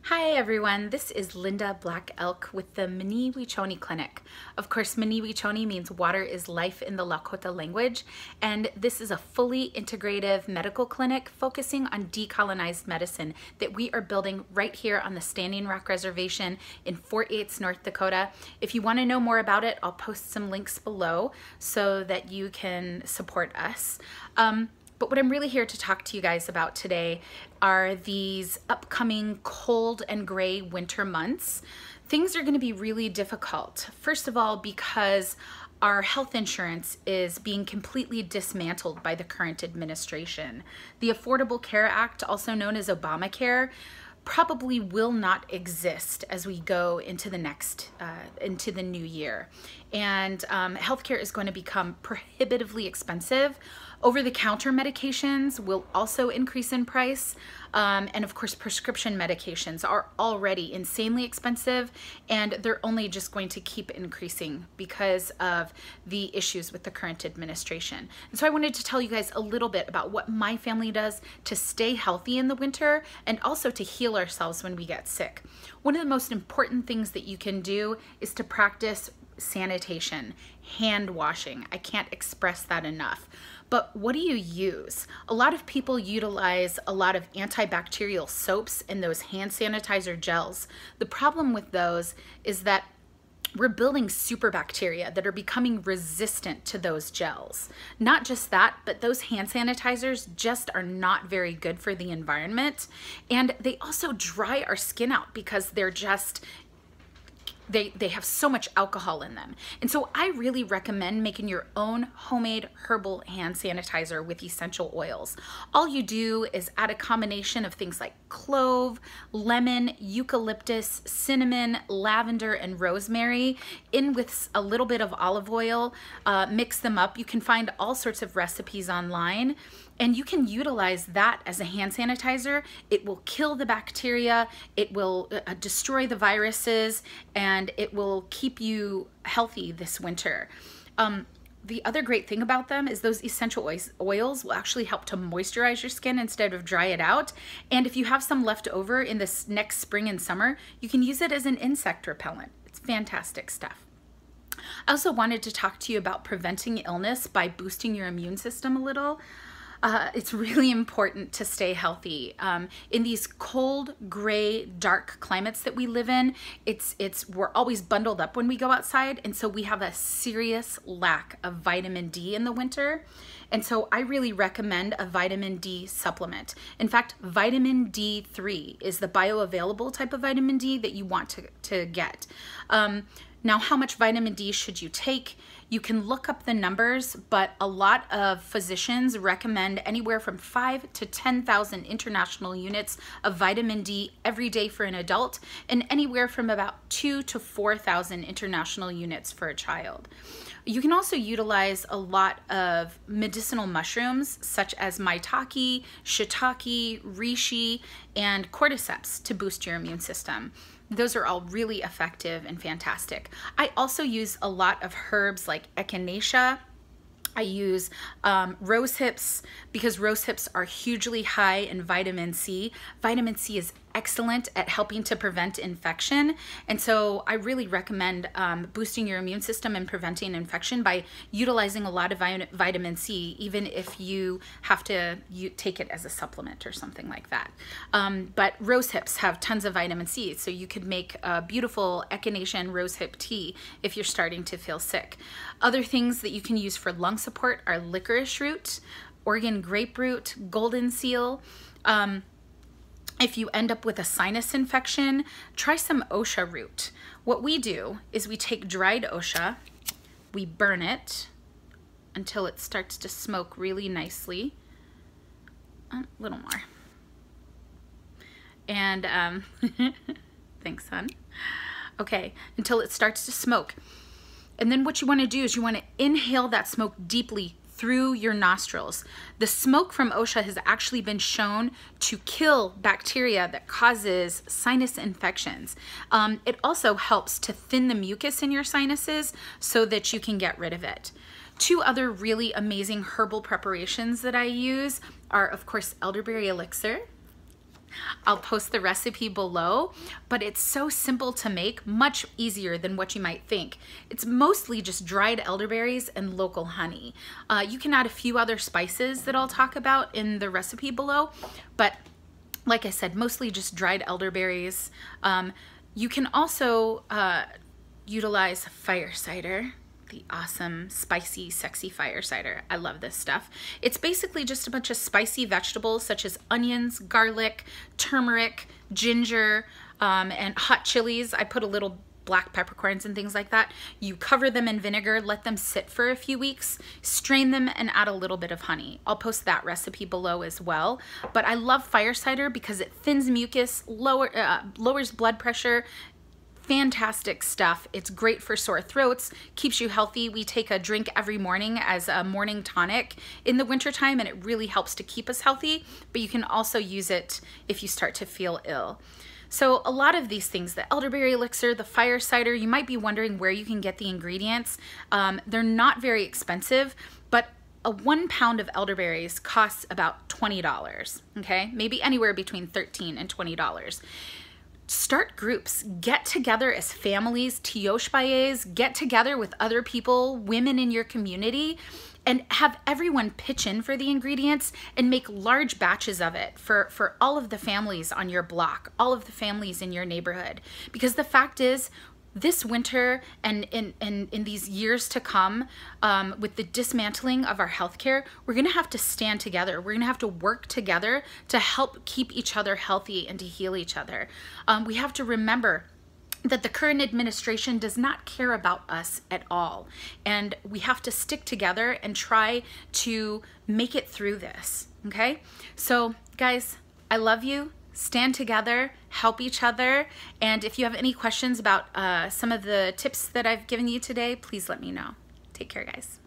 Hi everyone, this is Linda Black Elk with the Mini-Wichoni Clinic. Of course, Mini-Wichoni means water is life in the Lakota language, and this is a fully integrative medical clinic focusing on decolonized medicine that we are building right here on the Standing Rock Reservation in Fort Yates, North Dakota. If you want to know more about it, I'll post some links below so that you can support us. But what I'm really here to talk to you guys about today are these upcoming cold and gray winter months. Things are going to be really difficult. First of all, because our health insurance is being completely dismantled by the current administration. The Affordable Care Act, also known as Obamacare, probably will not exist as we go into the into the new year. And healthcare is going to become prohibitively expensive. Over-the-counter medications will also increase in price. And of course, prescription medications are already insanely expensive, and they're only just going to keep increasing because of the issues with the current administration. And so I wanted to tell you guys a little bit about what my family does to stay healthy in the winter and also to heal ourselves when we get sick. One of the most important things that you can do is to practice sanitation, hand washing. I can't express that enough. But what do you use? A lot of people utilize a lot of antibacterial soaps and those hand sanitizer gels. The problem with those is that we're building super bacteria that are becoming resistant to those gels. Not just that, but those hand sanitizers just are not very good for the environment. And they also dry our skin out because they're just they have so much alcohol in them. And so I really recommend making your own homemade herbal hand sanitizer with essential oils. All you do is add a combination of things like clove, lemon, eucalyptus, cinnamon, lavender, and rosemary in with a little bit of olive oil. Mix them up. You can find all sorts of recipes online, and you can utilize that as a hand sanitizer. It will kill the bacteria, it will destroy the viruses, and it will keep you healthy this winter. The other great thing about them is those essential oils will actually help to moisturize your skin instead of dry it out. And if you have some left over in this next spring and summer, you can use it as an insect repellent. It's fantastic stuff. I also wanted to talk to you about preventing illness by boosting your immune system a little. It's really important to stay healthy. In these cold, gray, dark climates that we live in, we're always bundled up when we go outside, and so we have a serious lack of vitamin D in the winter. And so I really recommend a vitamin D supplement. In fact, vitamin D3 is the bioavailable type of vitamin D that you want to get. Now, how much vitamin D should you take? You can look up the numbers, but a lot of physicians recommend anywhere from 5,000 to 10,000 international units of vitamin D every day for an adult, and anywhere from about 2,000 to 4,000 international units for a child. You can also utilize a lot of medicinal mushrooms such as maitake, shiitake, reishi, and cordyceps to boost your immune system. Those are all really effective and fantastic. I also use a lot of herbs like echinacea. I use rose hips because rose hips are hugely high in vitamin C. Vitamin C is excellent at helping to prevent infection, and so I really recommend boosting your immune system and preventing infection by utilizing a lot of vitamin C, even if you have to take it as a supplement or something like that. But rose hips have tons of vitamin C, so you could make a beautiful echinacea and rose hip tea if you're starting to feel sick. Other things that you can use for lung support are licorice root, Oregon grapefruit, golden seal. If you end up with a sinus infection, try some osha root. What we do is we take dried osha, we burn it until it starts to smoke really nicely. A little more. And thanks, hon. Okay, until it starts to smoke. And then what you want to do is you want to inhale that smoke deeply through your nostrils. The smoke from osha has actually been shown to kill bacteria that causes sinus infections. It also helps to thin the mucus in your sinuses so that you can get rid of it. Two other really amazing herbal preparations that I use are, of course, elderberry elixir. I'll post the recipe below, but it's so simple to make, much easier than what you might think. It's mostly just dried elderberries and local honey. You can add a few other spices that I'll talk about in the recipe below, but like I said, mostly just dried elderberries. You can also utilize fire cider, the awesome, spicy, sexy fire cider. I love this stuff. It's basically just a bunch of spicy vegetables such as onions, garlic, turmeric, ginger, and hot chilies. I put a little black peppercorns and things like that. You cover them in vinegar, let them sit for a few weeks, strain them, and add a little bit of honey. I'll post that recipe below as well. But I love fire cider because it thins mucus, lowers blood pressure. Fantastic stuff. It's great for sore throats, keeps you healthy. We take a drink every morning as a morning tonic in the wintertime, and it really helps to keep us healthy, but you can also use it if you start to feel ill. So a lot of these things, the elderberry elixir, the fire cider, you might be wondering where you can get the ingredients. They're not very expensive, but a 1 pound of elderberries costs about $20, okay? Maybe anywhere between $13 and $20. Start groups, get together as families, tioshbayes, get together with other people, women in your community, and have everyone pitch in for the ingredients and make large batches of it for all of the families on your block, all of the families in your neighborhood. Because the fact is, this winter and in these years to come, with the dismantling of our healthcare, we're gonna have to stand together. We're gonna have to work together to help keep each other healthy and to heal each other. We have to remember that the current administration does not care about us at all. And we have to stick together and try to make it through this, okay? So guys, I love you. Stand together, help each other, and if you have any questions about some of the tips that I've given you today, please let me know. Take care, guys.